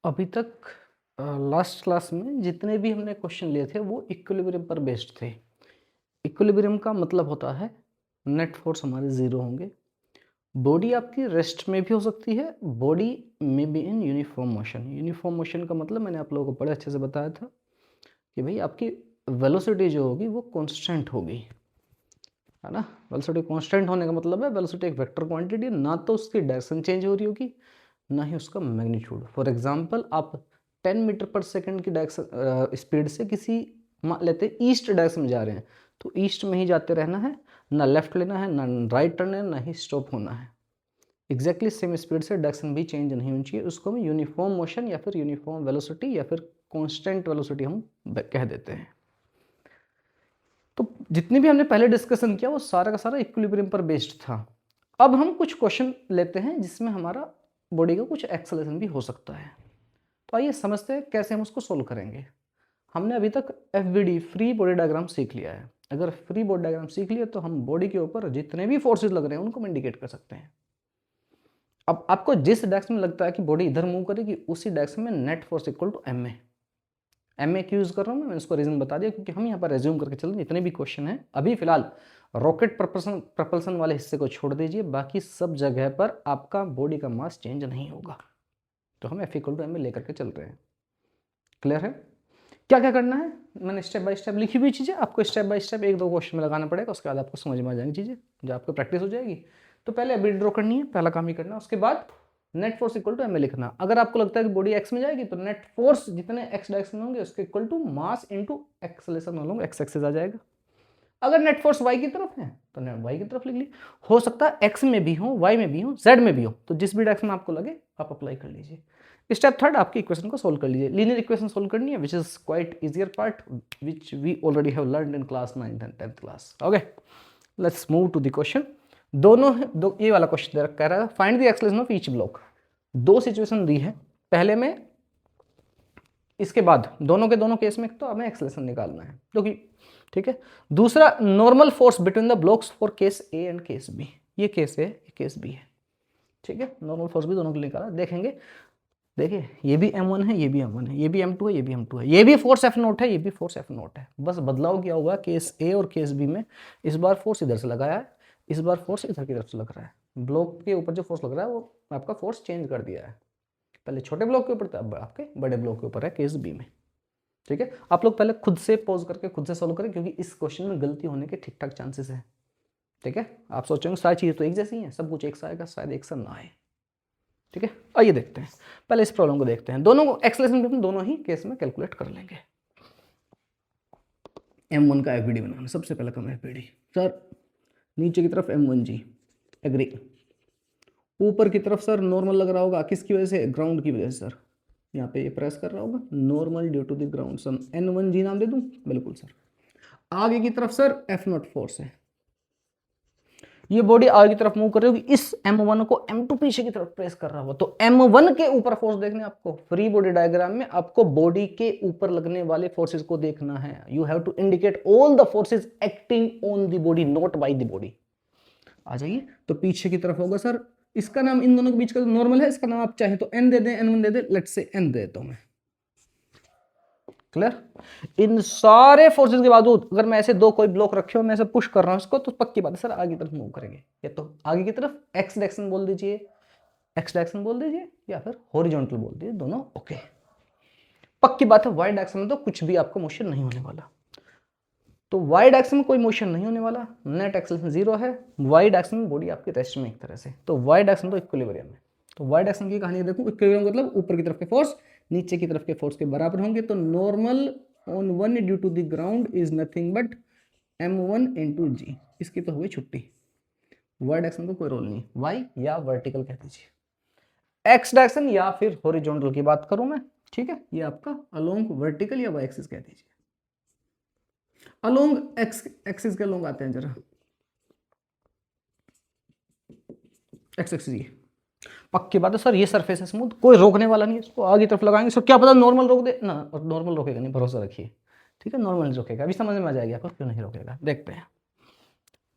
अभी तक last class में जितने भी हमने क्वेश्चन लिए थे वो इक्विलिब्रियम पर बेस्ड थे। इक्विलिब्रियम का मतलब होता है नेट फोर्स हमारे ज़ीरो होंगे, बॉडी आपकी रेस्ट में भी हो सकती है, बॉडी में be in uniform motion. Uniform motion का मतलब मैंने आप लोगों को बड़े अच्छे से बताया था कि भाई आपकी वेलोसिटी जो होगी वो कांस्टेंट होगी, है ना। वेलोसिटी कांस्टेंट होने का मतलब है वेलोसिटी एक वेक्टर क्वांटिटी, ना तो उसकी डायरेक्शन चेंज हो रही होगी ना ही उसका मैग्नीट्यूड। फॉर एग्जांपल आप 10 मीटर पर सेकंड की डायरेक्शन स्पीड से किसी मान लेते हैं ईस्ट डायरेक्शन में जा रहे हैं, तो ईस्ट में ही जाते रहना है, ना लेफ्ट लेना है, ना राइट टर्न है, ना ही स्टॉप होना है। एग्जैक्टली सेम स्पीड से डायरेक्शन भी चेंज नहीं होनी चाहिए। उसको हम यूनिफॉर्म मोशन या फिर यूनिफॉर्म वेलोसिटी या फिर कांस्टेंट वेलोसिटी हम कह देते हैं। तो जितनी भी हमने पहले डिस्कशन किया वो सारा का सारा इक्विलिब्रियम पर बेस्ड था। अब हम कुछ क्वेश्चन लेते हैं जिसमें हमारा बॉडी का कुछ एक्सेलरेशन भी हो सकता है। तो आइए समझते हैं कैसे हम उसको सोल्व करेंगे। हमने अभी तक FBD फ्री बॉडी डायग्राम सीख लिया है। अगर फ्री बॉडी डायग्राम सीख लिया तो हम बॉडी के ऊपर जितने भी फोर्सेस लग रहे हैं उनको हम इंडिकेट कर सकते हैं। अब आपको जिस डायरेक्शन में लगता है कि बॉडी इधर मूव करेगी उसी डायरेक्शन में net force equal to m a क्यों यूज कर रहा हूँ मैंने उसको रीजन बता दिया, क्योंकि हम यहाँ पर रेज्यूम करके चल रहे हैं जितने भी क्वेश्चन हैं। अभी फिलहाल रॉकेट प्रपल्सन वाले हिस्से को छोड़ दीजिए, बाकी सब जगह पर आपका बॉडी का मास चेंज नहीं होगा। तो हम F इक्वल टू एम लेकर के चल रहे हैं। क्लियर है? क्या क्या करना है मैंने स्टेप बाय स्टेप लिखी हुई चीज़ें, आपको स्टेप बाय स्टेप एक दो क्वेश्चन में लगाना पड़ेगा, उसके बाद आपको समझ में आ जाएंगी चीज़ें, जो आपको प्रैक्टिस हो जाएगी। तो पहले अभी ड्रॉ करनी है, पहला काम ही करना, उसके बाद net force equal to m लिखना। अगर आपको लगता है कि बॉडी एक्स में जाएगी तो नेट फोर्स जितने एक्स डायरेक्शन में होंगे उसके equal to mass into acceleration वालों एक्स एक्सिस आ जाएगा। अगर नेट फोर्स वाई की तरफ है तो नेट वाई की तरफ लिख ली। हो सकता है एक्स में भी हो, वाई में भी हो, जेड में भी हो, तो जिस भी डायरेक्शन में आपको लगे आप अप्लाई कर लीजिए। स्टेप थर्ड, आपकी इक्वेशन को सोल्व कर लीजिए। लीनियर इक्वेशन सोल्व करनी है, which is quite easier part which we already have learned in class 9th and 10th class. Okay, let's move to the question. दो ये वाला क्वेश्चन कह रहा है find the acceleration of each block. दो situation दी है, पहले में इसके बाद दोनों के दोनों केस में तो हमें एक्सेलरेशन निकालना है, ठीक है। दूसरा, normal force between the blocks for case A and case B. ये केस ए, केस बी है, ठीक है। नॉर्मल फोर्स भी दोनों के लिए निकाला, देखेंगे। देखिए ये भी M1 है, ये भी M1 है, ये भी M2 है, ये भी M2 है, ये भी फोर्स F0 है, ये भी फोर्स F0 है। बस बदलाव क्या होगा केस ए और केस बी में, इस बार फोर्स इधर से लगाया है, इस बार फोर्स इधर की तरफ से लग रहा है। ब्लॉक के ऊपर जो फोर्स लग रहा है वो आपका फोर्स चेंज कर दिया है, पहले छोटे ब्लॉक के ऊपर था, अब आपके बड़े ब्लॉक के ऊपर है केस बी में, ठीक है। आप लोग पहले खुद से पॉज करके खुद से सॉल्व करें, क्योंकि इस क्वेश्चन में गलती होने के ठीक ठाक चांसेस है, ठीक है। आप सोचेंगे सारी चीज़ें तो एक जैसी हैं, सब कुछ एक सा आएगा, शायद एक सा ना आए, ठीक है। आइए देखते हैं, पहले इस प्रॉब्लम को देखते हैं। दोनों एक्सेलरेशन भी हम दोनों ही केस में कैलकुलेट कर लेंगे। M1 का FBD बनाना, सबसे पहला काम FBD। सर नीचे की तरफ M1G, एग्री। ऊपर की तरफ सर नॉर्मल लग रहा होगा, किसकी वजह से? ग्राउंड की वजह से सर, यहाँ पे ये प्रेस कर रहा होगा, normal due to the ground. Sir N1G नाम दे दूं? बिल्कुल सर। आगे की तरफ सर F0 फोर्स है, ये बॉडी आगे की तरफ मूव कर रही होगी, इस M1 को M2 पीछे की तरफ प्रेस कर रहा होगा, तो M1 के ऊपर फोर्स देखने आपको। फ्री बॉडी डायग्राम में आपको बॉडी के ऊपर लगने वाले फोर्सेस को देखना है। You have to indicate all the forces acting on the body, not by the body. आ जाइए, तो पीछे की तरफ होगा सर, इसका नाम इन दोनों के बीच का नॉर्मल है, इसका नाम आप चाहे तो N दे दें, N1 दे दें, लेट्स से N दे देता हूं मैं। क्लियर? इन सारे फोर्सेस के बावजूद अगर मैं ऐसे दो कोई ब्लॉक रखे हो, मैं ऐसे पुश कर रहा हूं इसको, तो पक्की बात है सर आगे की तरफ मूव करेंगे। या तो आगे की तरफ एक्स डायरेक्शन बोल दीजिए, एक्स डायरेक्शन बोल दीजिए, या फिर हॉरिजॉन्टल बोल दीजिए, दोनों ओके। पक्की बात है वाई डायरेक्शन में तो कुछ भी आपको मोशन नहीं होने वाला, तो वाई डायरेक्शन में कोई मोशन नहीं होने वाला, नेट एक्सेलरेशन जीरो है। वाई डायरेक्शन में बॉडी आपकी रेस्ट में एक तरह से, तो वाई डायरेक्शन तो इक्विलिब्रियम है। तो वाई डायरेक्शन की कहानी देखो, इक्विलिब्रियम मतलब ऊपर की तरफ के फोर्स नीचे की तरफ के फोर्स के बराबर होंगे, तो normal on 1 due to the ground is nothing but M1 into G. इसकी तो हुई छुट्टी, वाई डायरेक्शन को कोई रोल नहीं, वाई या वर्टिकल कह दीजिए, एक्स डायरेक्शन या फिर हॉरिजॉन्टल की बात करूं मैं, ठीक है। ये आपका अलोंग वर्टिकल या वाई एक्सिस कह दीजिए। अलोंग एक्स एक्सिस के अलोंग आते हैं जरा, एक्स एक्सिस ये पक्की बात है सर, ये सरफेस है स्मूथ, कोई रोकने वाला नहीं है इसको, आगे तरफ लगाएंगे सो क्या पता नॉर्मल रोक दे ना, नॉर्मल रोकेगा नहीं, भरोसा रखिए, ठीक है। नॉर्मल रोकेगा, अभी समझ में आ जाएगी आपको क्यों नहीं रोकेगा। देखते हैं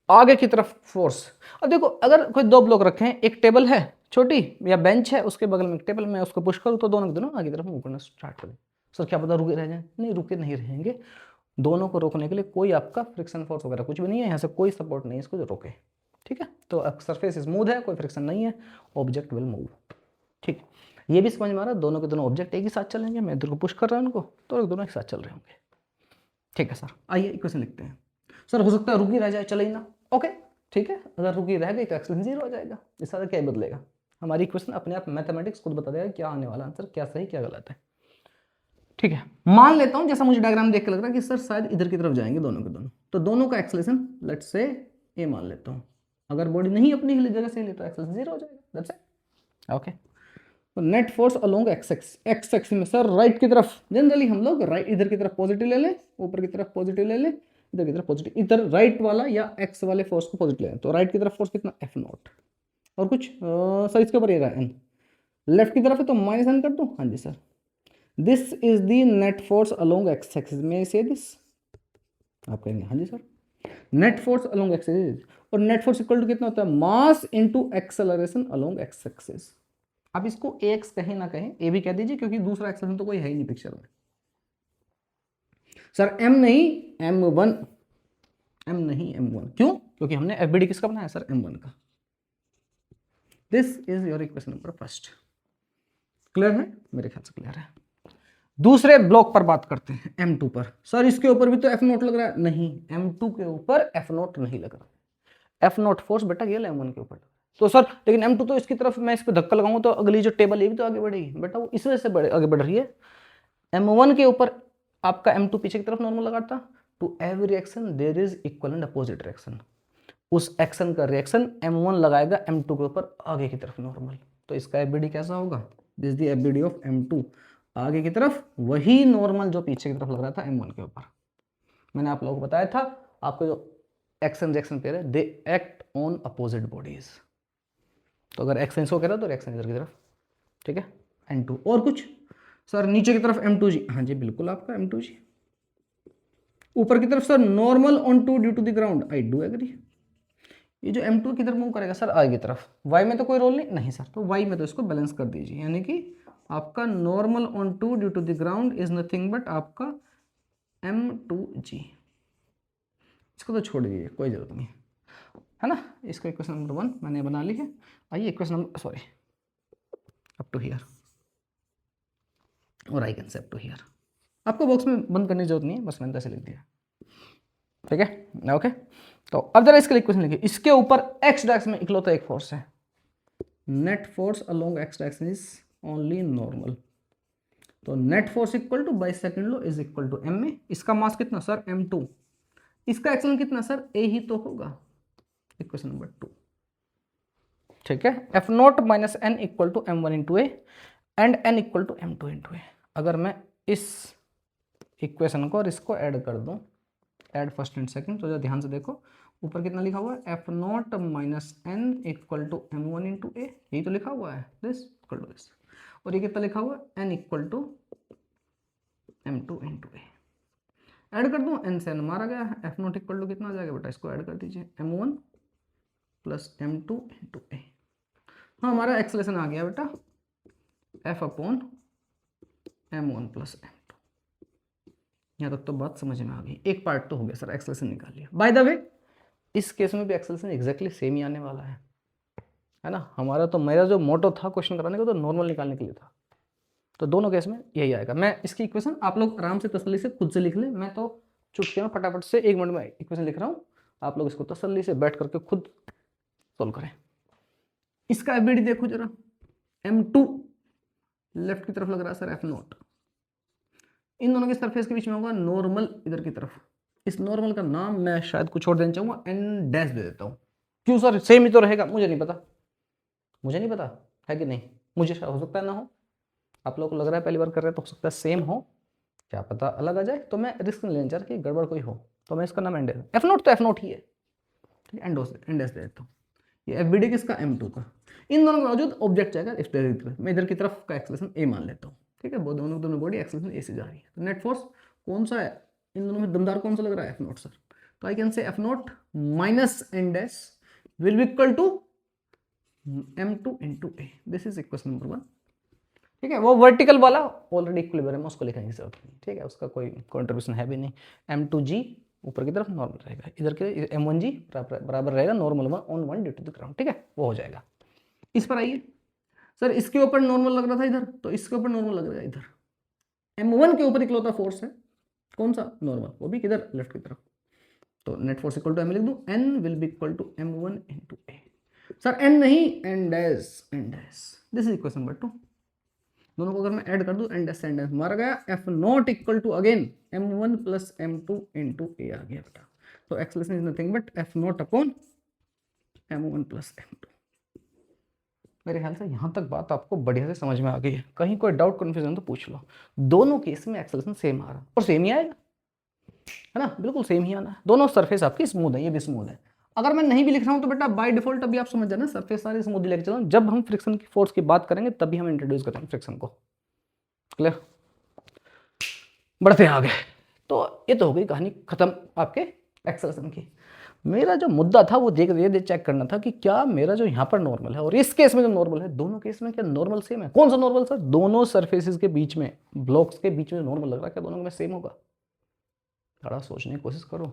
आगे की तरफ फोर्स। अब देखो, अगर कोई दो ब्लॉक रखे हैं, एक टेबल है, छोटी या बेंच है उसके बगल में टेबल में उसको पुश करूँ तो दोनों के दोनों आगे तरफ मूव करना स्टार्ट करें। सर क्या पता रुके रह जाए? नहीं, रुके नहीं रहेंगे। दोनों को रोकने के लिए कोई आपका फ्रिक्शन फोर्स वगैरह कुछ भी नहीं है, यहाँ से कोई सपोर्ट नहीं है इसको जो रोके। ठीक है, तो सरफेस स्मूथ है, कोई फ्रिक्शन नहीं है, ऑब्जेक्ट विल मूव। ठीक, ये भी समझ में आ रहा है, दोनों के दोनों ऑब्जेक्ट एक ही साथ चलेंगे, मैं इधर को पुश कर रहा हूँ उनको तो दोनों एक साथ चल रहे होंगे। ठीक है सर, आइए इक्वेशन लिखते हैं। सर हो सकता है रुकी रह जाए, चले ही ना। ओके ठीक है, अगर रुकी रह गई तो एक्सेलेरेशन जीरो हो जाएगा, इससे क्या बदलेगा? हमारी इक्वेशन अपने आप मैथमेटिक्स खुद बता देगा क्या आने वाला आंसर, क्या सही क्या गलत है। ठीक है, मान लेता हूं जैसा मुझे डायग्राम देख के लग रहा है कि सर शायद इधर की तरफ जाएंगे दोनों के दोनों, तो दोनों का एक्सेलेरेशन लेट्स से ए मान लेता हूं। अगर बॉडी नहीं अपनी हिली जगह से हिली तो एक्सेलेरेशन जीरो हो जाएगा, दैट्स इट। ओके, तो net force along X axis में सर राइट की तरफ जनरली हम लोग राइट इधर की तरफ पॉजिटिव ले लें, ऊपर की तरफ पॉजिटिव ले लें, इधर की तरफ पॉजिटिव, इधर राइट वाला या एक्स वाले फोर्स को पॉजिटिव ले लें। तो राइट की तरफ फोर्स कितना एफ नॉट, और कुछ सर इसके ऊपर ये रहा एन, लेफ्ट की तरफ है तो माइनस एन कर दूं। हाँ जी sir, this is the net force along X axis में से दिस, आप कहेंगे हाँ जी sir net force along X axis, और नेट फोर्स इक्वल टू कितना होता है mass into acceleration along X axis. अब इसको ए एक्स कहें ना कहें, ए भी कह दीजिए क्योंकि दूसरा एक्सेलरेशन तो कोई है ही नहीं पिक्चर में। सर एम नहीं m1, एम नहीं m1, क्यों? क्योंकि हमने एफबीडी किसका बनाया सर m1 का। This is your equation number first. Clear है? मेरे ख्याल से क्लियर है। दूसरे ब्लॉक पर बात करते हैं, m2 पर। सर इसके ऊपर भी तो एफ नोट लग रहा है, नहीं m2 के ऊपर एफ नोट नहीं लग रहा। एफ नोट फोर्स बेटा ये m1 के ऊपर। तो सर लेकिन m2 तो इसकी तरफ मैं इस पर धक्का लगाऊंगा तो अगली जो टेबल ये भी तो आगे बढ़ेगी बेटा, वो इस वजह से आगे बढ़ रही है। m1 के ऊपर आपका m2 पीछे की तरफ नॉर्मल लगाता, to every action there is equal and opposite reaction. उस एक्शन का रिएक्शन m1 लगाएगा m2 के ऊपर आगे की तरफ नॉर्मल। तो इसका एफबीडी कैसा होगा? This the FBD of m2, आगे की तरफ वही नॉर्मल जो पीछे की तरफ लग रहा था m1 के ऊपर। मैंने आप लोगों को बताया था आपको जो एक्शन रिएक्शन पेयर है they act on opposite bodies. तो अगर एक्शन इसको कह रहा तो रिएक्शन इधर की तरफ। ठीक है, n2 और कुछ सर नीचे की तरफ m2g, हाँ जी बिल्कुल आपका m2g। ऊपर की तरफ sir normal on to due to the ground, I do agree. ये जो m2 किधर मूव करेगा सर? आगे की तरफ। y में तो कोई रोल नहीं सर, तो y में तो इसको बैलेंस कर दीजिए, यानी कि आपका normal on to due to the ground is nothing but आपका m2g। इसको तो छोड़ दीजिए, कोई जरूरत नहीं है ना। इसको इक्वेशन नंबर 1 मैंने बना ली है। आइए equation number sorry up to here, और I can say up to here. आपको बॉक्स में बंद करने की जरूरत नहीं है, बस मैंने ऐसे लिख दिया। ठीक है ओके, तो अब जरा इसके लिए इक्वेशन लिखिए। इसके ऊपर एक्स डायरेक्शन में इकलौता एक फोर्स है, net force along X direction is only normal. तो net force equal to by second law is equal to m में, इसका मास कितना सर m2, इसका एक्शन कितना सर a ही तो होगा, इक्वेशन नंबर 2। ठीक है, F naught minus N equal to m1 into A and n equal to m2 into A. अगर मैं इस इक्वेशन को और इसको ऐड कर दूं, ऐड फर्स्ट एंड सेकंड, तो जरा ध्यान से देखो ऊपर कितना लिखा हुआ है F naught minus N equal to m1 into A, यही तो लिखा हुआ है दिस इक्वल टू दिस, और ये कितना लिखा हुआ है n equal to m2 into a. Add कर दूं, n से n मारा गया है, एफ नॉट इक्वल टू कितना आ जाएगा बेटा, इसको ऐड कर दीजिए m1 प्लस m2 इंटू ए। हाँ हमारा एक्सेलेरेशन आ गया बेटा f upon m1 plus m2। यहाँ तक तो बात समझ में आ गई, एक पार्ट तो हो गया सर, एक्सेलेरेशन निकाल लिया। बाय द वे इस केस में भी एक्सेलेरेशन एग्जैक्टली सेम ही आने वाला है ना। हमारा तो मेरा जो मोटो था क्वेश्चन कराने का तो नॉर्मल निकालने के लिए था, तो दोनों केस में यही आएगा। मैं इसकी इक्वेशन आप लोग आराम से तसल्ली से खुद से लिख लें, मैं तो चुटकियों में फटाफट से 1 मिनट में इक्वेशन लिख रहा हूँ, आप लोग इसको तसल्ली से बैठ करके खुद सोल्व करें। इसका एफबीडी देखो जरा, m2 लेफ्ट की तरफ लग रहा है सर एफ नॉट, इन दोनों के सरफेस के बीच में होगा नॉर्मल इधर की तरफ। इस नॉर्मल का नाम मैं शायद कुछ और देना चाहूंगा, एन डैश दे देता हूँ। क्यों सर सेम ही तो रहेगा? मुझे नहीं पता, मुझे नहीं पता है कि नहीं, मुझे हो सकता है ना हो, आप लोग को लग रहा है पहली बार कर रहे हैं तो हो सकता है सेम हो, क्या पता अलग आ जाए, तो मैं रिस्क नहीं लेना चाह रहा कि गड़बड़ कोई हो, तो मैं इसका नाम एन डैश, एफ नॉट तो एफ नॉट ही है, एन डैश दे देता हूँ। ये एफबीडी किसका m2 का, इन दोनों के बावजूद ऑब्जेक्ट जाएगा इस तरफ, मैं इधर की तरफ का एक्सेलेरेशन a मान लेता हूँ। ठीक है, वो दोनों बॉडी एक्सेलेरेशन a से जा रही है, तो नेट फोर्स कौन सा है इन दोनों में, दमदार कौन सा लग रहा है एफ नॉट सर, तो I can say f naught minus n dash will be equal to m2 into a, this is equation number 1। ठीक है, वो वर्टिकल वाला ऑलरेडी इक्विलिब्रियम है, उसको लिखने की जरूरत नहीं। ठीक है, उसका कोई कॉन्ट्रीब्यूशन है भी नहीं। m2g ऊपर की तरफ नॉर्मल रहेगा, इधर के m1g बराबर रहेगा normal 1 on 1 due to the ground. ठीक है, वो हो जाएगा। इस पर आइए सर, इसके ऊपर नॉर्मल लग रहा था इधर, तो इसके ऊपर नॉर्मल लग रहा है इधर। m1 के ऊपर इकलौता फोर्स है कौन सा, नॉर्मल, वो भी किधर, लेफ्ट की तरफ। तो net force equal to m लिख दूं, n will be equal to m1 into a. Sir n नहीं, n dash, this is equation number 2। दोनों को अगर मैं ऐड कर दूं, n डैश मारा गया, f not equal to again m1 plus m2 into a आ गया बेटा। तो acceleration is nothing but f not upon m1 plus m2। मेरे ख्याल से यहाँ तक बात आपको बढ़िया से समझ में आ गई है। कहीं कोई डाउट कन्फ्यूजन तो पूछ लो। दोनों केस में एक्सेलरेशन सेम आ रहा है और सेम ही आएगा, है ना, बिल्कुल सेम ही आना है। दोनों सरफेस आपकी स्मूथ है, ये भी स्मूथ है। अगर मैं नहीं भी लिख रहा हूँ तो बेटा बाय डिफॉल्ट अभी आप समझ जाना, सरफेस सारी स्मूथ लेके चलो। जब हम फ्रिक्शन की फोर्स की बात करेंगे तभी हम इंट्रोड्यूस करेंगे फ्रिक्शन को। क्लियर, बढ़ते हैं आगे। तो ये तो हो गई कहानी खत्म आपके एक्सेलरेशन की। मेरा जो मुद्दा था वो ये चेक करना था कि क्या मेरा जो यहाँ पर नॉर्मल है और इस केस में जो नॉर्मल है, दोनों केस में क्या नॉर्मल सेम है। कौन सा नॉर्मल सर, दोनों सरफेसेस के बीच में, ब्लॉक्स के बीच में नॉर्मल लग रहा है, क्या दोनों में सेम होगा। थोड़ा सोचने की कोशिश करो,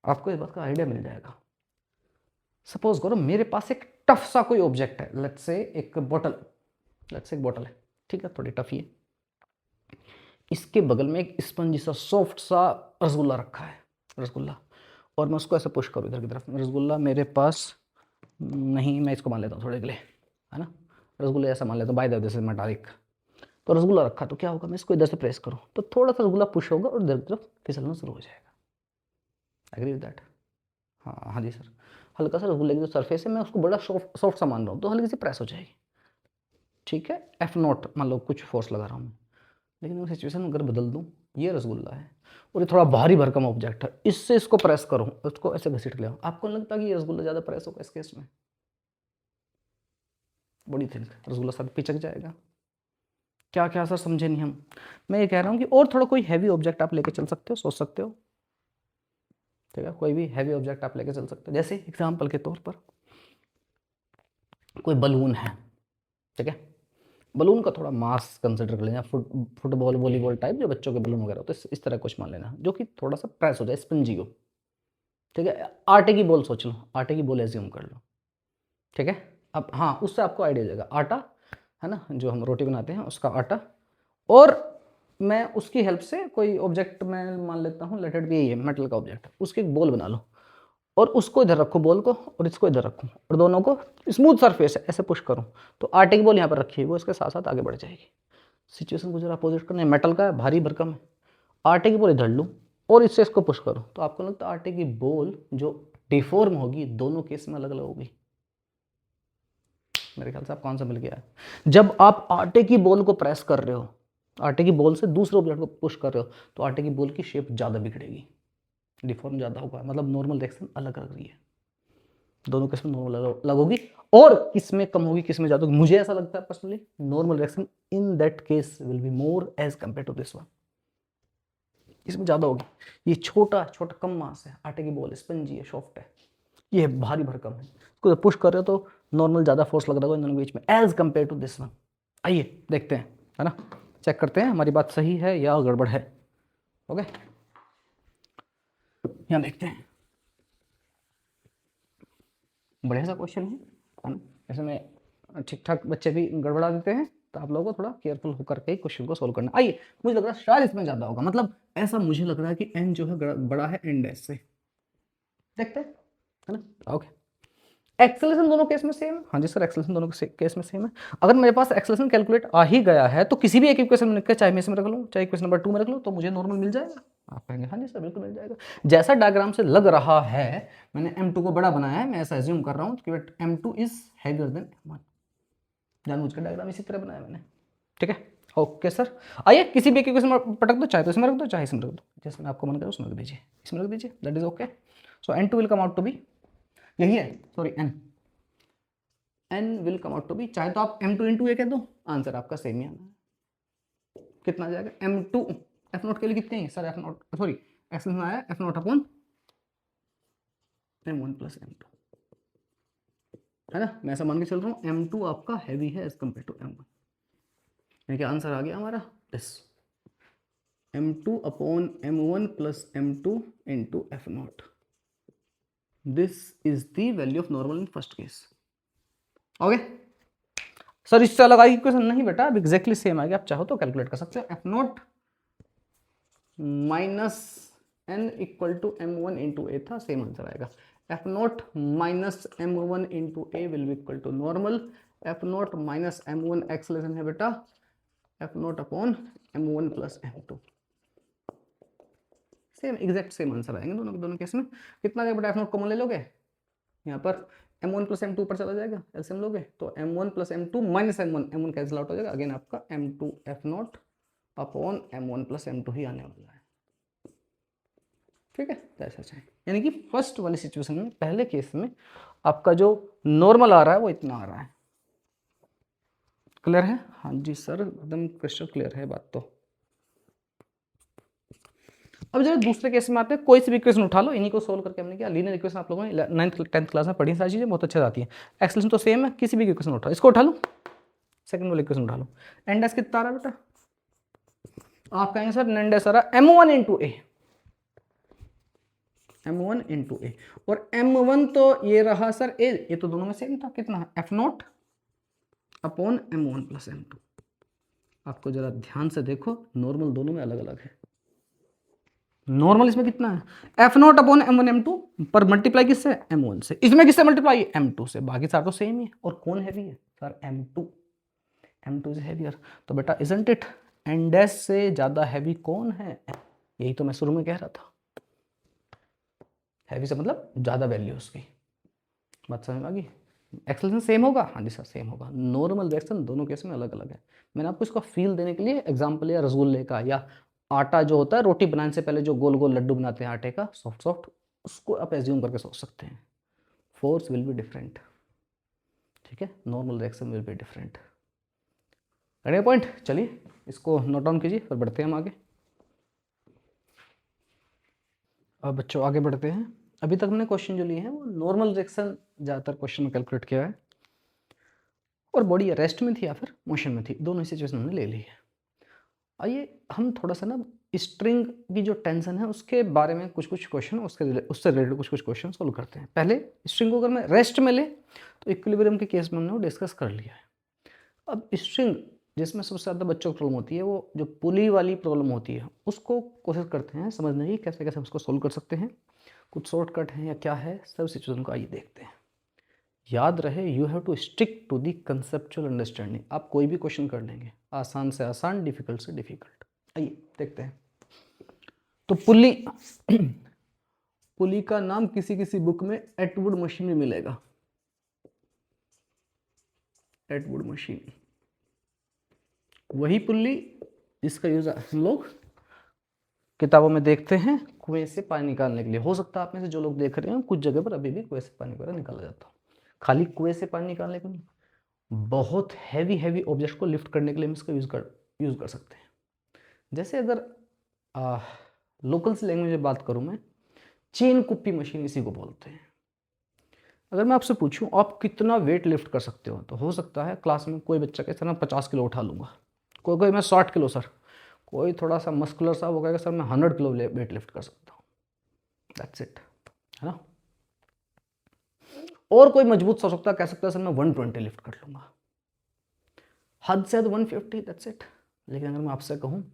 आपको इस बात का आइडिया मिल जाएगा। सपोज करो मेरे पास एक टफ सा कोई ऑब्जेक्ट है, लेट्स से एक बोतल, एक बोतल है, ठीक है, थोड़ी टफ ही है। इसके बगल में एक स्पंजी सा सॉफ्ट सा रसगुल्ला रखा है, रसगुल्ला, और मैं उसको ऐसे पुश करूँ इधर की तरफ। रसगुल्ला मेरे पास नहीं, मैं इसको मान लेता हूँ थोड़े के लिए, है ना, रसगुल्ला ऐसा मान लेता हूँ, by the way this is metallic. तो रसगुल्ला रखा, तो क्या होगा, मैं इसको इधर से प्रेस करूँ तो थोड़ा सा रसगुल्ला पुश होगा और इधर की तरफ फिसलना शुरू हो जाएगा। Agree with that. हाँ हाँ जी सर, हल्का सा रसगुल्ले की जो सरफेस है मैं उसको बड़ा सॉफ्ट सा मान रहा हूँ, तो हल्की सी प्रेस हो जाएगी। ठीक है, एफ नॉट मान लो कुछ फोर्स लगा रहा हूँ मैं, लेकिन मैं सिचुएशन अगर बदल दूँ, ये रसगुल्ला है और ये थोड़ा भारी भरकम ऑब्जेक्ट है, इससे इसको प्रेस करूँ, उसको ऐसे घसीट ले, आपको नहीं लगता कि ये रसगुल्ला ज़्यादा प्रेस होगा इस केस में। बड़ी थिंक, रसगुल्ला साथ पिचक जाएगा। क्या क्या सर समझे नहीं हम। मैं ये कह रहा हूँ कि और थोड़ा कोई हैवी ऑब्जेक्ट आप लेके चल सकते हो, सोच सकते हो। ठीक है, कोई भी हैवी ऑब्जेक्ट आप लेके चल सकते हो, जैसे एग्जाम्पल के तौर पर कोई बलून है, ठीक है, बलून का थोड़ा मास कंसिडर कर लेना, फुटबॉल वॉलीबॉल टाइप जो बच्चों के बलून वगैरह होते हैं, इस तरह कुछ मान लेना जो कि थोड़ा सा प्रेस हो जाए, स्पंजी हो। ठीक है, आटे की बॉल सोच लो, आटे की बॉल एज्यूम कर लो। ठीक है, अब हाँ, उससे आपको आइडिया हो जाएगा, आटा है ना, जो हम रोटी बनाते हैं उसका आटा, और मैं उसकी हेल्प से कोई ऑब्जेक्ट मैं मान लेता हूँ, लेट इट बी ये मेटल का ऑब्जेक्ट, उसकी एक बॉल बना लो और उसको इधर रखो बॉल को, और इसको इधर रखूँ और दोनों को स्मूथ सरफेस है ऐसे पुश करूँ, तो आटे की बॉल यहाँ पर रखी है, वो इसके साथ साथ आगे बढ़ जाएगी। सिचुएशन को जरा अपोजिट करना है, मेटल का है, भारी भरकम है, आटे की बॉल इधर लूँ और इससे इसको पुश करूँ, तो आपको लगता है आटे की बॉल जो डिफॉर्म होगी दोनों केस में अलग अलग होगी। मेरे ख्याल से आपको आंसर मिल गया है। जब आप आटे की बॉल को प्रेस कर रहे हो, आटे की बॉल से दूसरे ऑब्जेक्ट को पुश कर रहे हो, तो आटे की बॉल की शेप ज़्यादा बिगड़ेगी, डिफॉर्म ज़्यादा होगा, मतलब नॉर्मल रिएक्शन अलग अलग रही है, दोनों किस में नॉर्मल अलग होगी, और किस में कम होगी, किस में ज़्यादा होगी। मुझे ऐसा लगता है personally normal reaction in that case will be more as compare to this one, इसमें ज़्यादा होगी। ये छोटा छोटा कम मास है, आटे की बॉल स्पंजी है, सॉफ्ट है, ये भारी भरकम है, इसको पुश कर रहे हो तो नॉर्मल ज़्यादा फोर्स लग रहा होगा इन दोनों के बीच में as compare to this one. आइए देखते हैं, है ना, चेक करते हैं हमारी बात सही है या गड़बड़ है। ओके, यहाँ देखते हैं, बढ़िया सा क्वेश्चन है ना, ऐसे में ठीक ठाक बच्चे भी गड़बड़ा देते हैं, तो आप लोगों को थोड़ा केयरफुल होकर के क्वेश्चन को सोल्व करना। आइए, मुझे लग रहा है शायद इसमें ज़्यादा होगा, मतलब ऐसा मुझे लग रहा है कि एन जो है बड़ा है एन डैश से, देखते हैं, है ना। ओके, एक्सेलरेशन दोनों केस में सेम है, हाँ जी सर, एक्सेलरेशन दोनों केस में सेम है। अगर मेरे पास एक्सेलरेशन कैलकुलेट आ ही गया है तो किसी भी एक इक्वेशन में लिखकर, चाहे मैं इसमें रख लूँ चाहे इक्वेशन नंबर 2 में रख लूँ, तो मुझे नॉर्मल मिल जाएगा। आप कहेंगे हाँ जी सर बिल्कुल मिल जाएगा, जैसा डायग्राम से लग रहा है। मैंने m2 को बड़ा बनाया है, मैं ऐसा एज्यूम कर रहा हूँ कि m2 is heavier than m1, जानबूझकर डायग्राम इसी तरह बनाया मैंने। ठीक है, ओके सर। आइए किसी भी इक्वेशन में पटक दो, चाहे तो इसमें रख दो चाहे इसमें रख दो, जिसमें आपको मन करे उसमें रख दीजिए, इसमें रख दीजिए, that is okay. So n2 will come out to be, यही है, sorry n will come out to be, चाहे तो आप m2 इंटू ए कह दो, आंसर आपका सेम ही आना है। कितना आ जाएगा m2, एफ नॉट के लिए कितने हैं सर, एफ नॉट सॉरी एक्सेल में आया F not upon m1 plus m2, है ना। मैं ऐसा मान के चल रहा हूँ M2 आपका हैवी है एज कम्पेयर टू M1, यानी कि आंसर आ गया हमारा this M2 upon M1 plus M2 into F0। This is the value of normal in first case. Okay sir, इससे अलग आई इक्वेशन नहीं बेटा, अब एग्जैक्टली सेम आ गया, आप चाहो तो कैलकुलेट कर सकते हो। F0 minus n equal to M1 into a था, सेम आंसर आएगा। F0 minus M1 into a will be equal to normal. F0 minus M1 acceleration है बेटा F0 upon M1 plus M2, same exact same answer आएंगे दोनों case में। कितना देगा बेटा, F0 कॉमन ले लोगे, यहाँ पर M1 प्लस M2 पर चला जाएगा, एलसीएम लोगे तो M1 plus M2 minus M1 cancel out हो जाएगा, अगेन आपका M2 F0 upon M1 plus M2 ही आने वाला है। ठीक है, ऐसा चाहिए, यानी कि फर्स्ट वाली सिचुएशन में, पहले केस में आपका जो नॉर्मल आ रहा है वो इतना आ रहा है। क्लियर है? हाँ जी सर, एकदम क्रिस्टल क्लियर है बात। तो अब जरा दूसरे केस में आते हैं, कोई सी भी इक्वेशन उठा लो, इन्हीं को सोल्व करके हमने किया। लीनियर इक्वेशन आप लोगों ने 9th 10th क्लास में पढ़ी, सारी चीजें बहुत अच्छे आती है। एक्सलेशन तो सेम है, किसी भी इक्वेशन उठा, इसको उठा लो, सेकंड वाली इक्वेशन उठा लो। एन डैश कितना आ रहा है बेटा, आप कहेंगे सर एन डैश आ रहा है M1 इंटू ए, M1 इंटू ए, और M1 तो ये रहा सर ए, ये तो दोनों में सेम था, कितना F0 upon M1 plus M2। आपको जरा ध्यान से देखो, नॉर्मल दोनों में अलग अलग है। नॉर्मल इसमें कितना है F0 अपॉन M1 M2 पर मल्टीप्लाई किससे, M1 से, इसमें किससे मल्टीप्लाई M2 से, बाकी सारे तो सेम ही है। और कौन हैवी है सर, M2 इज हैवियर। तो बेटा इजंट इट, एन डैश से ज्यादा हैवी कौन है, यही तो मैं शुरू में कह रहा था, हैवी से मतलब ज्यादा वैल्यू उसकी, बात समझ में आ गई। एक्सेलेशन सेम होगा, हाँ जी सर सेम होगा। नॉर्मल रिएक्शन दोनों केस में अलग अलग है। मैंने आपको इसका फील देने के लिए एग्जांपल या रसगुल्ले का, या आटा जो होता है रोटी बनाने से पहले जो गोल गोल लड्डू बनाते हैं आटे का, सॉफ्ट सॉफ्ट, उसको आप एज्यूम करके सोच सकते हैं। फोर्स विल बी डिफरेंट, ठीक है, normal reaction will be different. अरे पॉइंट, चलिए इसको नोट डाउन कीजिए, फिर बढ़ते हैं हम आगे। अब बच्चों आगे बढ़ते हैं। अभी तक हमने क्वेश्चन जो लिए हैं वो नॉर्मल रिएक्शन ज़्यादातर क्वेश्चन में कैलकुलेट किया है, और बॉडी या रेस्ट में थी या फिर मोशन में थी, दोनों सिचुएशन हमने ले ली है। आइए हम थोड़ा सा ना स्ट्रिंग की जो टेंशन है उसके बारे में कुछ क्वेश्चन, उससे रिलेटेड कुछ क्वेश्चन सोल्व करते हैं। पहले स्ट्रिंग को अगर मैं रेस्ट में ले तो इक्विलिब्रियम के केस में हमने वो डिस्कस कर लिया है। अब स्ट्रिंग जिसमें सबसे ज़्यादा बच्चों को प्रॉब्लम होती है, वो जो पुली वाली प्रॉब्लम होती है, उसको कोशिश करते हैं समझने की कैसे कैसे उसको सोल्व कर सकते हैं, कुछ शॉर्टकट हैं या क्या है, सब सिचुएशन को आइए देखते हैं। याद रहे, you have to stick to the conceptual understanding. आप कोई भी क्वेश्चन कर लेंगे, आसान से आसान, डिफिकल्ट से डिफिकल्ट। आइए देखते हैं। तो पुली पुली का नाम किसी किसी बुक में एटवुड मशीन में मिलेगा, एटवुड मशीन, वही पुली जिसका यूज हम लोग किताबों में देखते हैं कुएं से पानी निकालने के लिए। हो सकता है आप में से जो लोग देख रहे हो कुछ जगह पर अभी भी कुएं से पानी वगैरह निकाला जाता हो, खाली कुएं से पानी निकालने के लिए, बहुत हैवी ऑब्जेक्ट को लिफ्ट करने के लिए हम इसका यूज कर सकते हैं। जैसे अगर लोकल से लैंग्वेज में बात करूं मैं, चेन कुप्पी मशीन इसी को बोलते हैं। अगर मैं आपसे पूछूं आप कितना वेट लिफ्ट कर सकते हो, तो हो सकता है क्लास में कोई बच्चा कहता है मैं 50 किलो उठा लूंगा, कोई मैं 60 किलो सर, कोई थोड़ा सा मस्कुलर सा वो कहेगा सर मैं 100 किलो वेट लिफ्ट कर सकता हूँ, दैट्स इट, है ना। और कोई मजबूत सा हो सकता है, कह सकता है सर मैं 120 लिफ्ट कर लूंगा, हद से हद 150, दैट्स इट। लेकिन अगर मैं आपसे कहूँ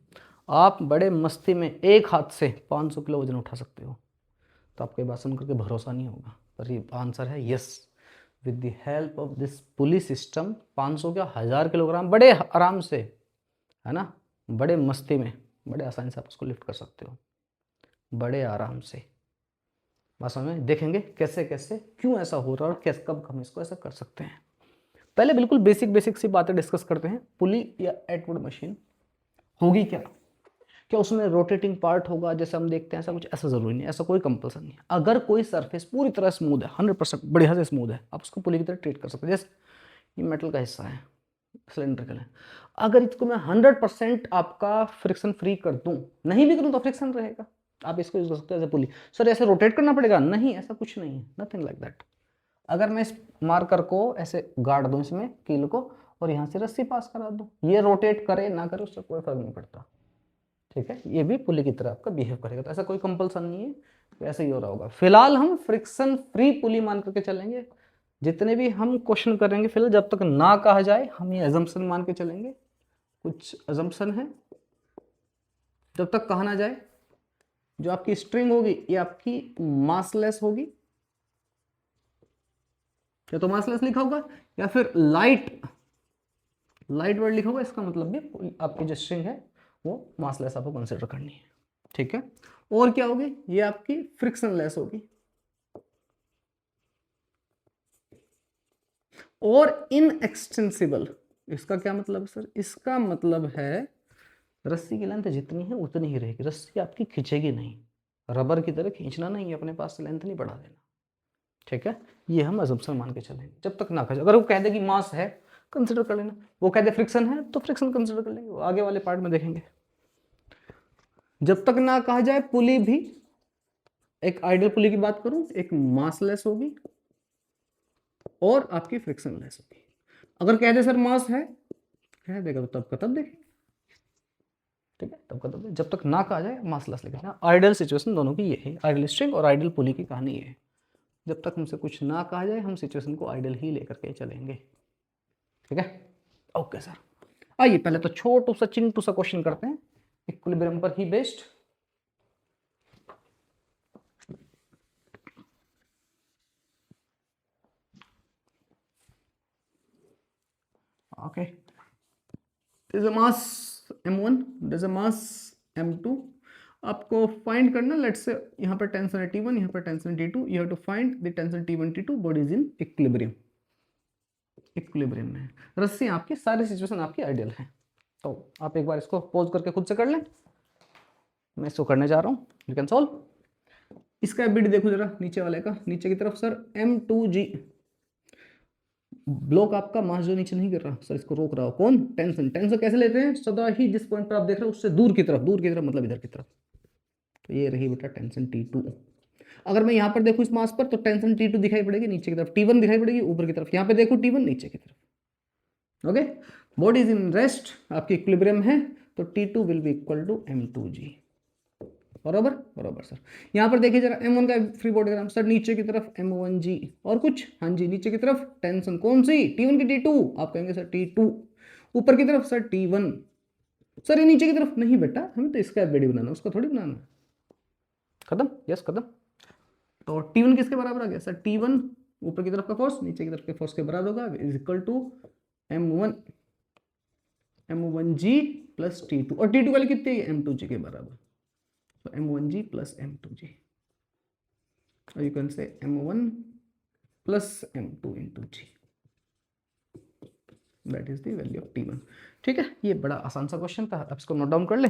आप बड़े मस्ती में एक हाथ से 500 किलो वजन उठा सकते हो, तो आपको ये बात सुन करके भरोसा नहीं होगा, पर ये आंसर है yes, with the help of this pulley system 500 क्या 1000 किलोग्राम बड़े आराम से, है ना, बड़े मस्ती में, बड़े आसानी से आप उसको लिफ्ट कर सकते हो, बड़े आराम से। बात समझ में, देखेंगे कैसे कैसे क्यों ऐसा हो रहा है और कैसे कब हम इसको ऐसा कर सकते हैं। पहले बिल्कुल बेसिक सी बातें डिस्कस करते हैं। पुली या एटवुड मशीन होगी क्या, क्या उसमें रोटेटिंग पार्ट होगा जैसे हम देखते हैं, ऐसा कुछ, ऐसा जरूरी नहीं, ऐसा कोई कंपल्सन नहीं है। अगर कोई सरफेस पूरी तरह स्मूथ है, 100% बढ़िया से स्मूथ है, आप उसको पुली की तरह ट्रीट कर सकते हैं। जैसे ये मेटल का हिस्सा है, सिलेंड्रिकल है, अगर इसको मैं 100% आपका फ्रिक्शन फ्री कर दूं, नहीं भी करूं तो फ्रिक्शन रहेगा, आप इसको यूज कर सकते हैं एज ए पुली। सर ऐसे रोटेट करना पड़ेगा, नहीं ऐसा कुछ नहीं है, नथिंग लाइक दैट। अगर मैं इस मार्कर को ऐसे गाड़ दूं इसमें कील को और यहाँ से रस्सी पास करा दूं, ये रोटेट करे ना करे उससे कोई फर्क नहीं पड़ता, ठीक है। ये भी पुली की तरह आपका बिहेव करेगा, तो ऐसा कोई कंपल्सन नहीं है, तो ऐसे ही हो रहा होगा। फिलहाल हम फ्रिक्शन फ्री पुली मान करके चलेंगे, जितने भी हम क्वेश्चन करेंगे फिलहाल जब तक ना कहा जाए हम ये अजम्पशन मान के चलेंगे, कुछ अजम्पशन है, जब तक कहा ना जाए जो आपकी स्ट्रिंग होगी ये आपकी मासलेस होगी, या तो मासलेस लिखा होगा या फिर लाइट वर्ड लिखा होगा, इसका मतलब भी आपकी जो स्ट्रिंग है वो मासलेस आपको कंसिडर करनी है, ठीक है। और क्या होगी, ये आपकी फ्रिक्शनलेस होगी और इनएक्सटेंसिबल। इसका क्या मतलब है सर, इसका मतलब है रस्सी की लेंथ जितनी है उतनी ही रहेगी, रस्सी आपकी खींचेगी नहीं, रबर की तरह खींचना नहीं, अपने पास से लेंथ नहीं बढ़ा देना, ठीक है। ये हम अजम्पशन मान के चलेंगे जब तक ना कहे। अगर वो कह दे कि मास है कंसिडर कर लेना, वो कह दे फ्रिक्शन है तो फ्रिक्शन कंसिडर कर लेंगे, वो आगे वाले पार्ट में देखेंगे। जब तक ना कहा जाए पुली भी, एक आइडियल पुली की बात करूं, एक मासलेस होगी और आपकी फ्रिक्शनलेस होगी। अगर कह दे सर मास है, कह देगा तो तब का तब देखेंगे, ठीक है, तब का तब। जब तक ना कहा जाए मासलेस लिखना। आइडियल सिचुएशन दोनों की ये है, आइडियल स्ट्रिंग और आइडियल पुली की कहानी ये है। जब तक हमसे कुछ ना कहा जाए हम सिचुएशन को आइडियल ही लेकर के चलेंगे, ठीक है। ओके सर, आइए पहले तो छोटू सा चिंटू सा क्वेश्चन करते हैं, इक्विलिब्रियम पर ही based. Okay, there's a mass m1, there's a mass m2, आपको फाइंड करना, लेट्स से यहाँ पर टेंशन है T1, यहाँ पर tension T2, you have to find the tension T1 T2, body is in equilibrium, equilibrium में रस्सी आपकी, सारी सिचुएशन आपकी आइडियल है। तो आप एक बार इसको पॉज करके खुद से कर लें, मैं इसको करने जा रहा हूँ, यू कैन सॉल्व। इसका बिट देखो जरा नीचे वाले का, नीचे की तरफ सर M2G ब्लॉक आपका मास जो नीचे नहीं गिर रहा सर, इसको रोक रहा हो कौन, टेंशन। टेंशन कैसे लेते हैं, सदा ही जिस पॉइंट पर आप देख रहे हो उससे दूर की तरफ, दूर की तरफ मतलब इधर की तरफ, तो ये रही बेटा टेंशन T2। अगर मैं यहाँ पर देखूँ इस मास पर तो टेंशन T2 दिखाई पड़ेगी नीचे की तरफ, T1 दिखाई पड़ेगी ऊपर की तरफ, यहाँ पे देखो T1 नीचे की तरफ। Okay, body is in rest, आपकी इक्विलिब्रियम है, तो T2 will be equal to M2G, बराबर बराबर सर। यहाँ पर देखिए जरा M1 का फ्री बॉडी डायग्राम सर, नीचे की तरफ M1G और कुछ, हाँ जी नीचे की तरफ टेंशन कौन सी, T1 की T2, आप कहेंगे सर T2, ऊपर की तरफ सर T1, सर ये नीचे की तरफ नहीं बेटा, हमें तो इसका एफबीडी बनाना, उसका थोड़ी बनाना, खत्म, यस खत्म। तो T1 किसके बराबर आ गया सर, T1 ऊपर की तरफ का फोर्स नीचे की तरफ के फोर्स के बराबर होगा, is equal to M1G plus T2, और T2 वाली कितनी है M2G के बराबर, so M1G plus M2G, or you can say M1 plus M2 into G, that is the value of T1, ठीक है। ये बड़ा आसान सा क्वेश्चन था, आप इसको नोट डाउन कर ले।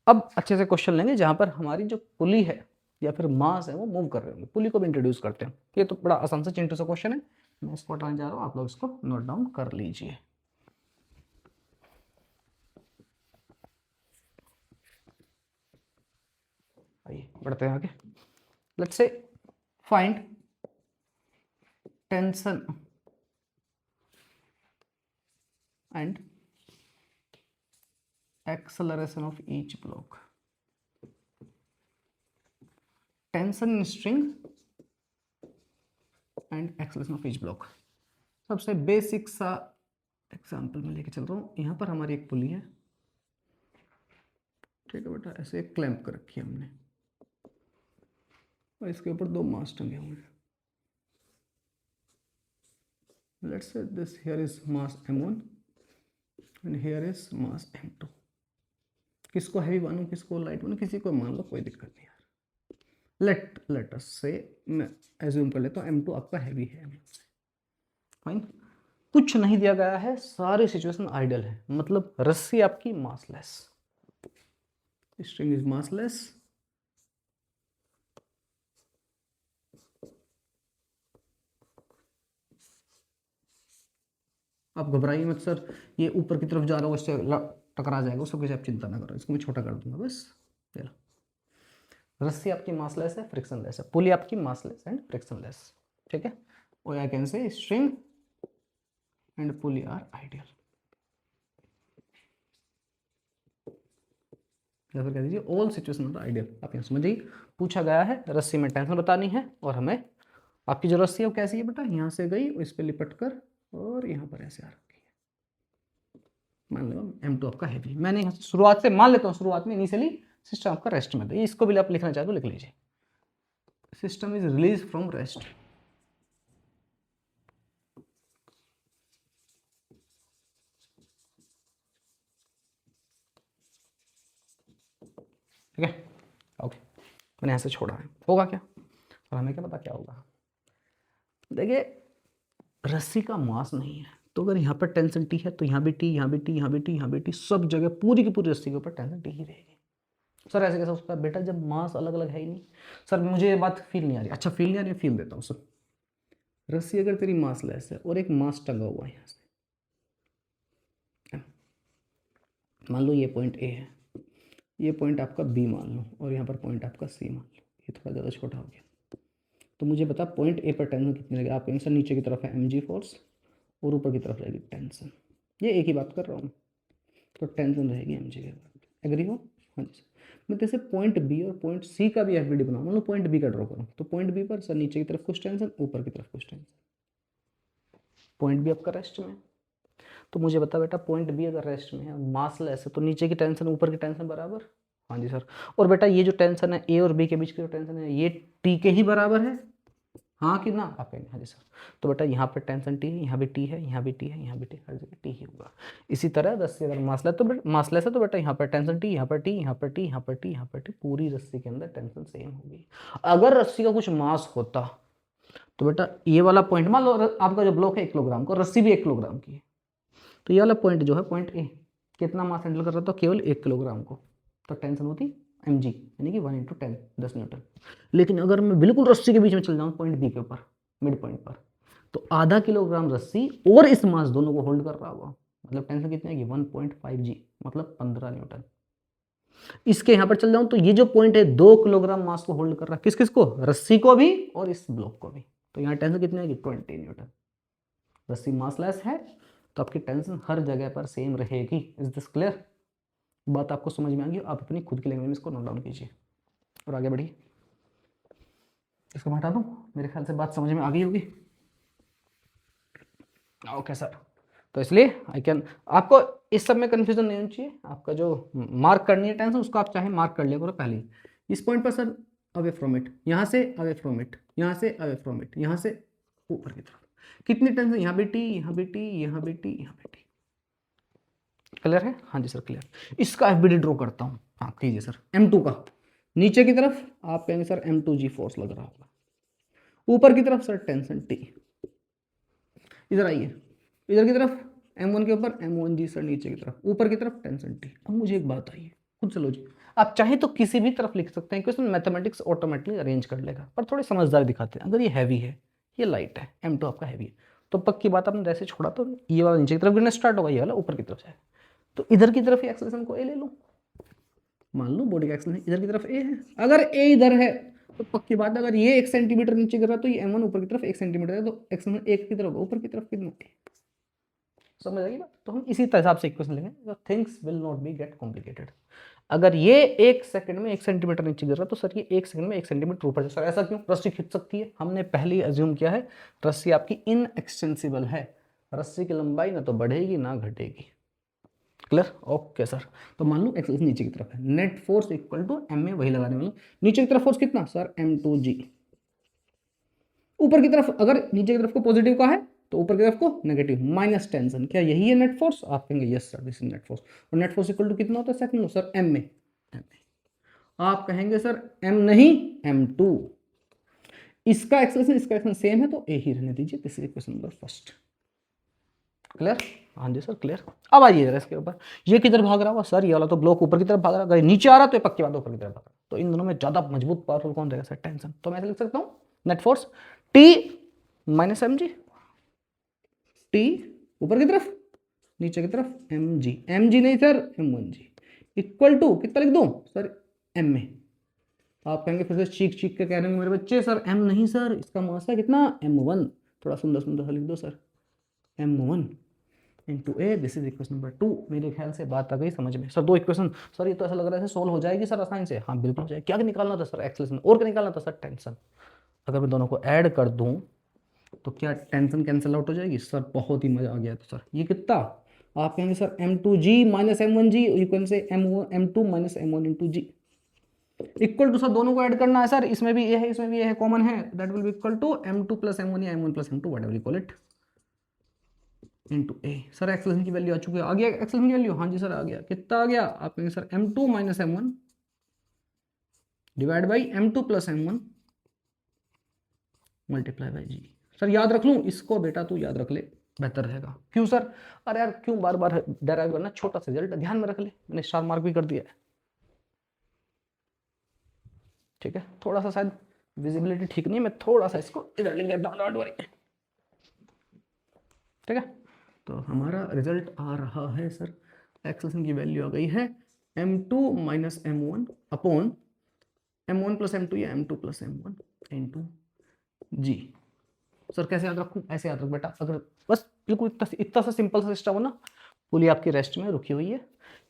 अब अच्छे से क्वेश्चन लेंगे जहां पर हमारी जो पुली है या फिर मास है वो मूव कर रहे होंगे, पुली को भी इंट्रोड्यूस करते हैं। ये तो बड़ा आसान सा चिंटू सा क्वेश्चन है, मैं इसको हटाने जा रहा हूँ, आप लोग इसको नोट डाउन कर लीजिए। आइए बढ़ते हैं आगे, let's say find tension and acceleration of each block, tension in string and acceleration of each block। सबसे बेसिक सा एग्जांपल में लेके चल रहा हूँ, यहाँ पर हमारी एक पुली है, ठीक है बेटा, ऐसे एक क्लैंप कर रखी है हमने और इसके ऊपर दो मास टंगे हुए हैं। Let's say this here is mass M1 and here is mass M2। किसको हैवी मानूं किसको लाइट मानूं, किसी को मान लो, कोई दिक्कत नहीं यार। लेट अस से मैं एज्यूम कर लेता हूँ M2 आपका हैवी है, फाइन। कुछ नहीं दिया गया है, सारी सिचुएशन आइडियल है, मतलब रस्सी आपकी मासलेस, स्ट्रिंग इज मासलेस, आप घबराइए मत सर, ये ऊपर की तरफ जा रहा हो इससे टकरा जाएगा, उसको किसी आप चिंता ना करो, इसको मैं छोटा कर दूंगा बस। रस्सी आपकी मासलेस है, फ्रिक्शनलेस है, पुली आपकी मासलेस एंड फ्रिक्शनलेस, ठीक है। or I can say string and pulley are ideal, या फिर कह दीजिए ऑल सिचुएशन आर आइडियल। आप यहाँ समझिए, पूछा गया है रस्सी में टेंशन बतानी है और हमें आपकी जो रस्सी है वो कैसी है बेटा, यहाँ से गई इस पे लिपट कर और यहाँ पर ऐसे आ रखी है। मान लो M2 आपका हैवी, मैंने यहाँ से शुरुआत से मान लेता हूँ, शुरुआत में इनिशियली सिस्टम आपका रेस्ट में था, इसको भी आप लिखना चाहे तो लिख लीजिए, system is release from rest. ठीक है, ओके, मैंने ऐसे छोड़ा है, होगा क्या और हमें क्या पता क्या होगा। देखिए रस्सी का मास नहीं है, तो अगर यहाँ पर टेंशन टी है तो यहाँ भी टी, यहाँ भी टी, यहाँ भी टी, यहाँ भी टी, सब जगह पूरी की पूरी रस्सी के ऊपर टेंशन टी ही रहेगी। सर ऐसे कैसे हो सकता है बेटा, जब मास अलग अलग है ही नहीं। सर मुझे ये बात फील नहीं आ रही, अच्छा फील नहीं आ रही, फील देता हूँ सर। रस्सी अगर तेरी मास लेस है और एक मास टंगा हुआ है यहाँ से, मान लो ये पॉइंट ए है, ये पॉइंट आपका बी मान लो और यहाँ पर पॉइंट आपका सी मान लो, ये थोड़ा ज़्यादा छोटा हो गया, तो मुझे बता पॉइंट ए पर टेंशन कितनी लगेगी। आपके आंसर नीचे की तरफ है mg फोर्स और ऊपर की तरफ रहेगी टेंशन, ये एक ही बात कर रहा हूँ, तो टेंशन रहेगी mg के बाद। एग्री हो? हाँ जी सर। मैं जैसे पॉइंट बी और पॉइंट सी का भी एफबीडी बनाऊँ, मान लो पॉइंट बी का ड्रॉ करूँ, तो पॉइंट बी पर सर नीचे की तरफ कुछ टेंशन, ऊपर की तरफ कुछ टेंशन, पॉइंट बी आपका रेस्ट में, तो मुझे बता बेटा पॉइंट बी अगर रेस्ट में है, मास लेस है, तो नीचे की टेंशन ऊपर की टेंशन बराबर। हाँ जी सर। और बेटा ये जो टेंशन है ए और बी के बीच की जो टेंशन है ये टी के ही बराबर है, हाँ कि ना? आप कहेंगे हाँ जी सर। तो बेटा यहाँ पर टेंशन टी है, यहाँ भी टी है, यहाँ भी टी है, यहाँ भी टी, हर जगह टी ही होगा। इसी तरह रस्सी अगर मासलेस है तो बेटा यहाँ पर टेंशन टी, यहाँ पर टी, यहाँ पर टी, यहाँ पर टी, यहाँ पर टी, पूरी रस्सी के अंदर टेंशन सेम होगी। अगर रस्सी का कुछ मास होता तो बेटा ये वाला पॉइंट, मान लो आपका जो ब्लॉक है 1 किलोग्राम का, रस्सी भी 1 किलोग्राम की है, तो ये वाला पॉइंट जो है पॉइंट ए कितना मास हैंडल कर रहा था, केवल 1 किलोग्राम को, तो टेंशन होती mg यानी कि 1 × 10 10 न्यूटन। लेकिन अगर मैं बिल्कुल रस्सी के बीच में चल जाऊँ पॉइंट बी के ऊपर, मिड पॉइंट पर, तो आधा किलोग्राम रस्सी और इस मास दोनों को होल्ड कर रहा होगा, मतलब टेंशन कितनी आएगी 1.5 g, मतलब 15 न्यूटन। इसके यहाँ पर चल जाऊँ तो ये जो पॉइंट है 2 किलोग्राम मास को होल्ड कर रहा है, किस किस को, रस्सी को भी और इस ब्लॉक को भी, तो यहाँ टेंशन कितनी आएगी 20 न्यूटन। रस्सी मासलेस है तो आपकी टेंशन हर जगह पर सेम रहेगी। Is this clear? बात आपको समझ में आ गई? आप अपनी खुद की लैंग्वेज में इसको नोट डाउन कीजिए और आगे बढ़िए। इसको मैं हटा दूं, मेरे ख्याल से बात समझ में आ गई होगी। ओके सर, तो इसलिए आपको इस सब में कंफ्यूजन नहीं होनी चाहिए। आपका जो मार्क करनी है टेंशन उसको आप चाहे मार्क कर लिया करो पहले इस पॉइंट पर, सर अवे फ्रॉम इट, यहाँ से अवे फ्रॉम इट, यहाँ से अवे फ्रॉम इट, यहाँ से ऊपर की तरफ कितनी टेंशन, यहाँ भी टी, यहाँ भी टी, यहाँ भी टी, यहाँ भी टी। क्लियर है? हाँ जी सर क्लियर। इसका एफबीडी ड्रॉ करता हूँ, हाँ कीजिए सर। M2 का नीचे की तरफ आप कहेंगे सर M2G फोर्स लग रहा होगा, ऊपर की तरफ सर टेंशन T, इधर आइए, इधर की तरफ M1 के ऊपर M1G सर, नीचे की तरफ, ऊपर की तरफ टेंशन T। अब मुझे एक बात आई है, खुद चलो जी, आप चाहे तो किसी भी तरफ लिख सकते हैं क्योंकि उसमें मैथमेटिक्स ऑटोमेटिकली अरेंज कर लेगा, पर थोड़ी समझदारी दिखाते हैं। अगर ये हैवी है, ये लाइट है, M2 आपका हैवी है, तो पक्की बात आपने जैसे छोड़ा तो ये वाला नीचे की तरफ गिरना स्टार्ट होगा, ये वाला ऊपर की तरफ जाए, तो इधर की तरफ एक्सेलरेशन को ए ले लो, मान लो बॉडी का एक्सेलरेशन इधर की तरफ ए है, अगर ए इधर है तो पक्की बात है, अगर ये 1 सेंटीमीटर नीचे गिर रहा तो ये M1 ऊपर की तरफ 1 सेंटीमीटर है, तो एक्सेलरेशन 1 की तरफ ऊपर की तरफ कितना, समझ आएगी बात? तो हम इसी हिसाब से इक्वेशन लेंगे, तो things will not be get complicated. अगर ये 1 सेकंड में 1 सेंटीमीटर नीचे गिर रहा तो सर ये 1 सेकंड में 1 सेंटीमीटर ऊपर, सर ऐसा क्यों? रस्सी खिंच सकती है, हमने पहले ही अज्यूम किया है रस्सी आपकी इनएक्सटेंसिबल है, रस्सी की लंबाई ना तो बढ़ेगी ना घटेगी। क्लियर? Okay sir. तो मान लो एक्सेलरेशन नीचे की तरफ है, net force equal to m में वही लगाने वाला, नीचे की तरफ फोर्स कितना सर M2G, ऊपर की तरफ अगर नीचे की तरफ को पॉजिटिव का है तो ऊपर की तरफ को नेगेटिव, माइनस टेंशन, क्या यही है नेट फोर्स? आप कहेंगे yes sir this is net force. और नेट फोर्स इक्वल टू कितना होता है सेकंड लो सर, m में, आप कहेंगे सर m नहीं M2, इसका एक्सेलरेशन सेम है तो a ही रहने दीजिए, this is equation number first. Clear? हाँ जी सर क्लियर। अब आइए जरा इसके ऊपर, ये किधर भाग रहा होगा सर, ये वाला तो ब्लॉक ऊपर की तरफ भाग रहा है, अगर नीचे आ रहा तो ये पक्की बात ऊपर की तरफ भाग रहा है, तो इन दोनों में ज्यादा मजबूत पावरफुल कौन रहेगा सर? टेंशन। तो मैं ऐसे लिख सकता हूँ net force T minus mg, T ऊपर की तरफ, नीचे की तरफ mg नहीं सर M1G, इक्वल टू कितना लिख दूं सर m में। आप कहेंगे फिर से चीख चीख के कह रहे हैं मेरे बच्चे सर m नहीं सर, इसका मास है कितना M1, थोड़ा सुंदर सुंदर सा लिख दो sir, m1 into a, this is equation number 2। मेरे ख्याल से बात आ गई समझ में सर। 2 इक्वेशन सर, ये तो ऐसा लग रहा है सोल्व हो जाएगी सर आसानी से। हाँ बिल्कुल हो जाएगी। क्या निकालना था सर? एक्सेलेरेशन। और क्या निकालना था सर? टेंशन। अगर मैं दोनों को ऐड कर दूं तो क्या टेंशन कैंसिल आउट हो जाएगी सर? बहुत ही मजा आ गया। तो सर ये कितना आप कहेंगे sir m2g minus m1g, you can say m2 minus m1 into g equal to, sir दोनों को ऐड करना है सर, इसमें भी ये है इसमें भी ये है, कॉमन है, that will be equal to m2 plus m1 या m1 plus m2 whatever you call it into a. Sir acceleration की वैल्यू आ चुकी है। आ गया एक्सेलेरेशन की वैल्यू? हाँ जी सर आ गया। कितना आ गया? आप कहेंगे sir m2 minus m1 divide by m2 plus m1 multiply by g. Sir याद रख लूं इसको? बेटा तू याद रख ले, बेहतर रहेगा। क्यों सर? अरे यार क्यों बार बार डेराइव करना? छोटा सा रिजल्ट ध्यान में रख ले, मैंने स्टार मार्क भी कर दिया है। ठीक है, थोड़ा सा शायद विजिबिलिटी ठीक नहीं है, मैं थोड़ा सा इसको इधर लिख देता हूं, डोंट वरी। ठीक है, तो हमारा रिजल्ट आ रहा है सर, एक्सेलेरेशन की वैल्यू आ गई है m2 minus m1 upon m1 plus m2 या m2 प्लस m1 इंटू जी। सर कैसे याद रखूं? ऐसे याद रख बेटा, अगर बस बिल्कुल इतना सा सिंपल सा सिस्टम हो ना, पुली आपकी रेस्ट में रुकी हुई है,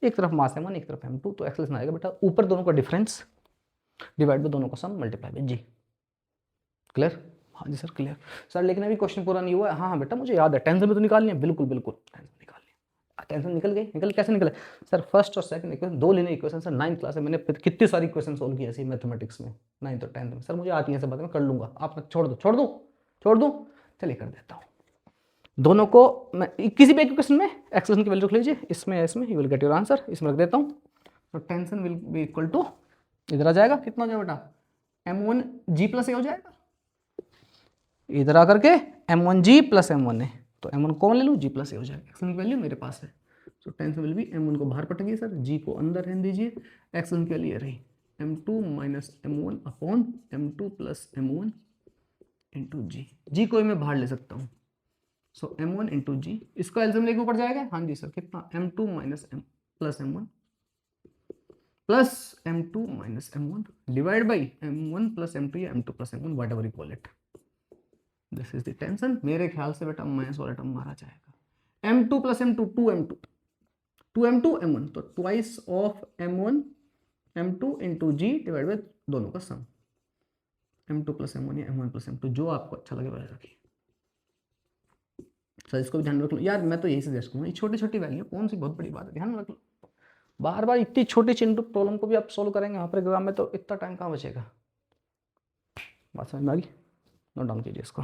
एक तरफ मास m1 एक तरफ m2, तो एक्सेलेरेशन आएगा बेटा ऊपर दोनों का डिफरेंस डिवाइड बाय दोनों का सम मल्टीप्लाई बाय जी। क्लियर? हाँ जी सर क्लियर। सर लेकिन अभी क्वेश्चन पूरा नहीं हुआ है। हाँ हाँ बेटा मुझे याद है, टेंशन में तो निकालनी है, बिल्कुल बिल्कुल टेंशन निकालनी है। टेंशन निकल गई? निकल कैसे निकले सर? फर्स्ट और second equation, 2 linear equation sir 9th class में मैंने कितनी सारी इक्वेशन सोल्व की ऐसी मैथमेटिक्स में 9th और 10th में। सर मुझे आती है सब बातें, मैं कर लूंगा, आप छोड़ दो चलिए कर देता हूँ। दोनों को मैं किसी भी इक्वेशन में एक्सेलेरेशन की वैल्यू रख लीजिए, इसमें you will get your answer, इसमें रख देता हूँ। तो tension will be equal to, इधर आ जाएगा, कितना हो जाएगा बेटा m1 g प्लस ए हो जाएगा, इधर आकर के m1g प्लस m1 है, तो m1 कौन ले लूँ, g प्लस ए हो जाएगा। एक्सेलेरेशन की वैल्यू मेरे पास है, तो टेंशन विल बी m1 को बाहर पटकिए सर, g को अंदर रहने दीजिए। एक्सेलेरेशन की वैल्यू रही m2 minus m1 upon m2 plus m1 into g को मैं बाहर ले सकता हूँ, सो m1 इंटू जी, इसको एल्सियम लेके ऊपर जाएगा। हाँ जी सर, कितना m2 minus m plus m1 plus m2 minus m1 divide by m1 plus m2 या m2 plus m1 whatever you call it, this is the tension. मेरे ख्याल से बेटा माइनस वाला टर्म मारा जाएगा, m2 plus m2 2m2 m1, तो twice of m1 m2 into g divide by दोनों का सम, m2 प्लस m1 या m1 प्लस m2, जो आपको अच्छा लगे वह रखिए। सर इसको भी ध्यान में रख लो यार, मैं तो यही सजेस्ट करूँगा, ये छोटी छोटी वैल्यू कौन सी बहुत बड़ी बात है, ध्यान में रख लो। बार बार इतनी छोटी चिंटू प्रॉब्लम को भी आप सोल्व करेंगे वहाँ पर एग्जाम में, तो इतना टाइम कहाँ बचेगा। बात समझ में आ गई? नोट डाउन कीजिए इसको।